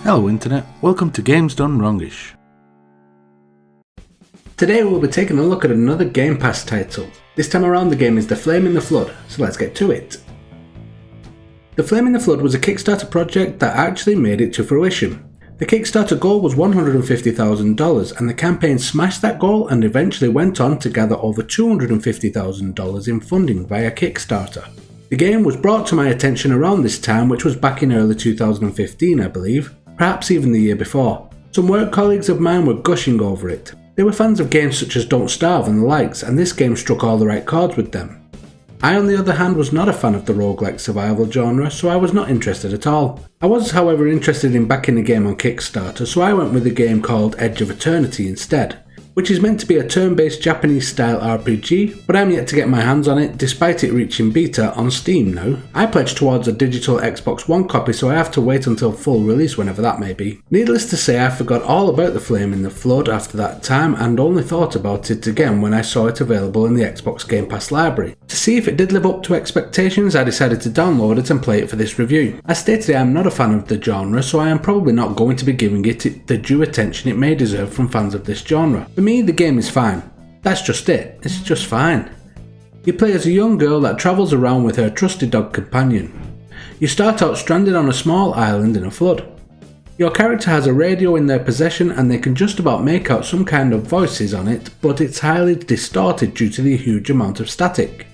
Hello Internet, welcome to Games Done Wrongish. Today we'll be taking a look at another Game Pass title. This time around the game is The Flame in the Flood, so let's get to it. The Flame in the Flood was a Kickstarter project that actually made it to fruition. The Kickstarter goal was $150,000 and the campaign smashed that goal and eventually went on to gather over $250,000 in funding via Kickstarter. The game was brought to my attention around this time, which was back in early 2015 I believe, perhaps even the year before. Some work colleagues of mine were gushing over it. They were fans of games such as Don't Starve and the likes, and this game struck all the right chords with them. I on the other hand was not a fan of the roguelike survival genre, so I was not interested at all. I was however interested in backing the game on Kickstarter, so I went with a game called Edge of Eternity instead, which is meant to be a turn-based Japanese style RPG, but I'm yet to get my hands on it despite it reaching beta on Steam now. I pledged towards a digital Xbox One copy, so I have to wait until full release whenever that may be. Needless to say, I forgot all about The Flame in the Flood after that time and only thought about it again when I saw it available in the Xbox Game Pass library. To see if it did live up to expectations, I decided to download it and play it for this review. As stated, I am not a fan of the genre, so I am probably not going to be giving it the due attention it may deserve from fans of this genre. For me, the game is fine. That's just it. It's just fine. You play as a young girl that travels around with her trusty dog companion. You start out stranded on a small island in a flood. Your character has a radio in their possession and they can just about make out some kind of voices on it, but it's highly distorted due to the huge amount of static.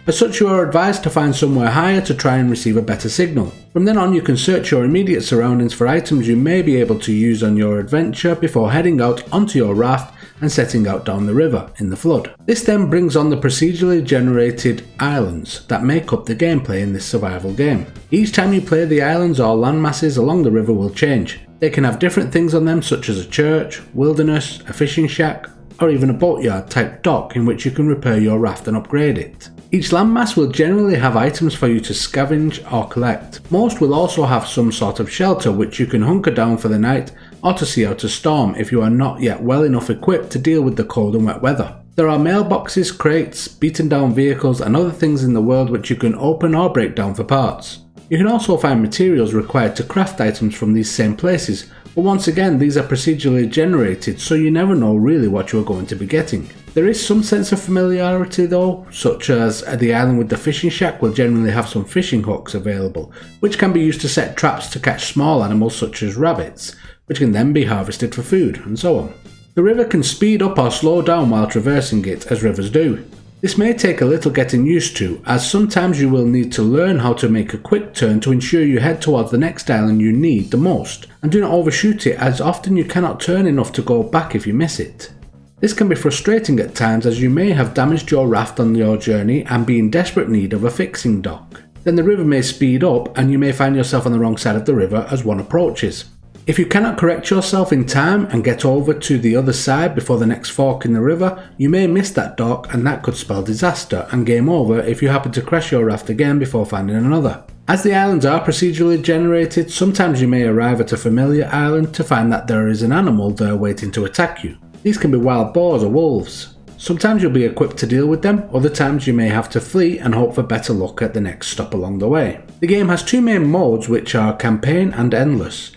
As such, you are advised to find somewhere higher to try and receive a better signal. From then on, you can search your immediate surroundings for items you may be able to use on your adventure before heading out onto your raft and setting out down the river in the flood. This then brings on the procedurally generated islands that make up the gameplay in this survival game. Each time you play, the islands or land masses along the river will change. They can have different things on them such as a church, wilderness, a fishing shack, or even a boatyard type dock in which you can repair your raft and upgrade it. Each landmass will generally have items for you to scavenge or collect. Most will also have some sort of shelter which you can hunker down for the night or to see out a storm if you are not yet well enough equipped to deal with the cold and wet weather. There are mailboxes, crates, beaten down vehicles and other things in the world which you can open or break down for parts. You can also find materials required to craft items from these same places, but once again these are procedurally generated, so you never know really what you are going to be getting. There is some sense of familiarity though, such as the island with the fishing shack will generally have some fishing hooks available, which can be used to set traps to catch small animals such as rabbits, which can then be harvested for food, and so on. The river can speed up or slow down while traversing it, as rivers do. This may take a little getting used to, as sometimes you will need to learn how to make a quick turn to ensure you head towards the next island you need the most, and do not overshoot it as often you cannot turn enough to go back if you miss it. This can be frustrating at times as you may have damaged your raft on your journey and be in desperate need of a fixing dock. Then the river may speed up and you may find yourself on the wrong side of the river as one approaches. If you cannot correct yourself in time and get over to the other side before the next fork in the river, you may miss that dock and that could spell disaster and game over if you happen to crash your raft again before finding another. As the islands are procedurally generated, sometimes you may arrive at a familiar island to find that there is an animal there waiting to attack you. These can be wild boars or wolves. Sometimes you'll be equipped to deal with them, other times you may have to flee and hope for better luck at the next stop along the way. The game has two main modes which are campaign and endless.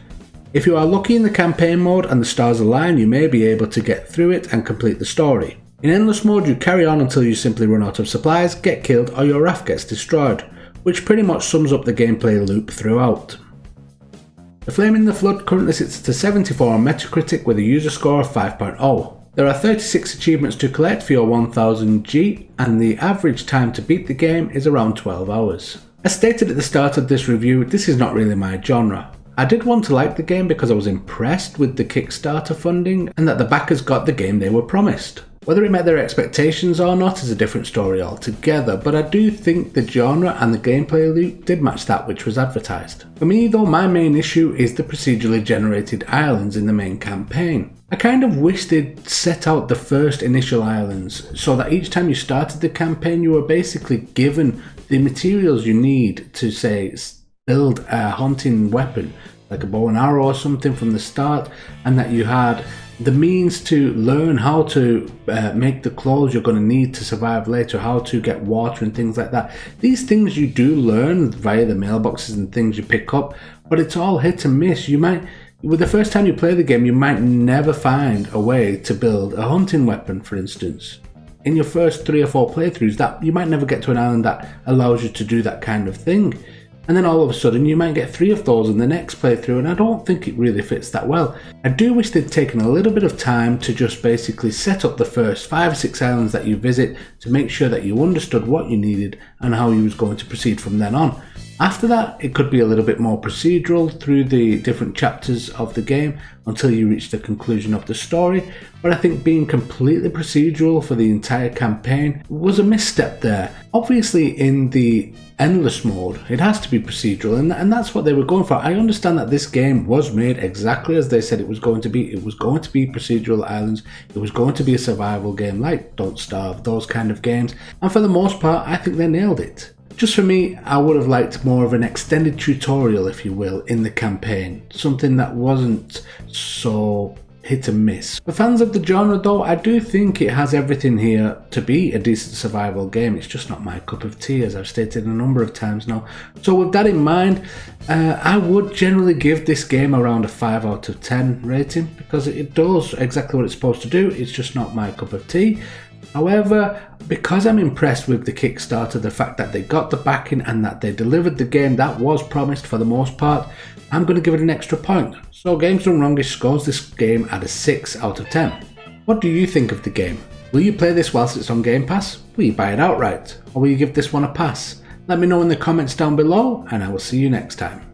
If you are lucky in the campaign mode and the stars align, you may be able to get through it and complete the story. In endless mode you carry on until you simply run out of supplies, get killed or your raft gets destroyed, which pretty much sums up the gameplay loop throughout. The Flame in the Flood currently sits at a 74 on Metacritic with a user score of 5.0. There are 36 achievements to collect for your 1000 G and the average time to beat the game is around 12 hours. As stated at the start of this review, this is not really my genre. I did want to like the game because I was impressed with the Kickstarter funding and that the backers got the game they were promised. Whether it met their expectations or not is a different story altogether, but I do think the genre and the gameplay loop did match that which was advertised. For me though, my main issue is the procedurally generated islands in the main campaign. I kind of wish they'd set out the first initial islands so that each time you started the campaign you were basically given the materials you need to say build a hunting weapon like a bow and arrow or something from the start, and that you had the means to learn how to make the clothes you're going to need to survive later, how to get water and things like that. These things you do learn via the mailboxes and things you pick up, but it's all hit and miss. With the first time you play the game, you might never find a way to build a hunting weapon, for instance. In your first 3 or 4 playthroughs, that you might never get to an island that allows you to do that kind of thing. And then all of a sudden you might get 3 of those in the next playthrough, and I don't think it really fits that well. I do wish they'd taken a little bit of time to just basically set up the first 5 or 6 islands that you visit to make sure that you understood what you needed and how you was going to proceed from then on. After that, it could be a little bit more procedural through the different chapters of the game until you reach the conclusion of the story, but I think being completely procedural for the entire campaign was a misstep there. Obviously in the endless mode, it has to be procedural, and that's what they were going for. I understand that this game was made exactly as they said it was going to be. It was going to be procedural islands, it was going to be a survival game like Don't Starve, those kind of games, and for the most part I think they nailed it. Just for me, I would have liked more of an extended tutorial, if you will, in the campaign. Something that wasn't so hit and miss. For fans of the genre though, I do think it has everything here to be a decent survival game. It's just not my cup of tea, as I've stated a number of times now. So with that in mind, I would generally give this game around a 5 out of 10 rating, because it does exactly what it's supposed to do. It's just not my cup of tea. However, because I'm impressed with the Kickstarter, the fact that they got the backing and that they delivered the game that was promised for the most part, I'm going to give it an extra point. So Games Done Wrongish scores this game at a 6 out of 10. What do you think of the game? Will you play this whilst it's on Game Pass? Will you buy it outright? Or will you give this one a pass? Let me know in the comments down below, and I will see you next time.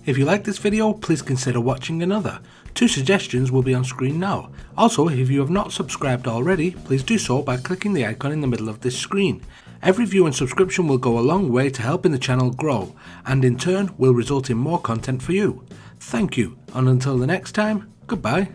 If you like this video, please consider watching another. 2 suggestions will be on screen now. Also, if you have not subscribed already, please do so by clicking the icon in the middle of this screen. Every view and subscription will go a long way to helping the channel grow, and in turn will result in more content for you. Thank you, and until the next time, goodbye.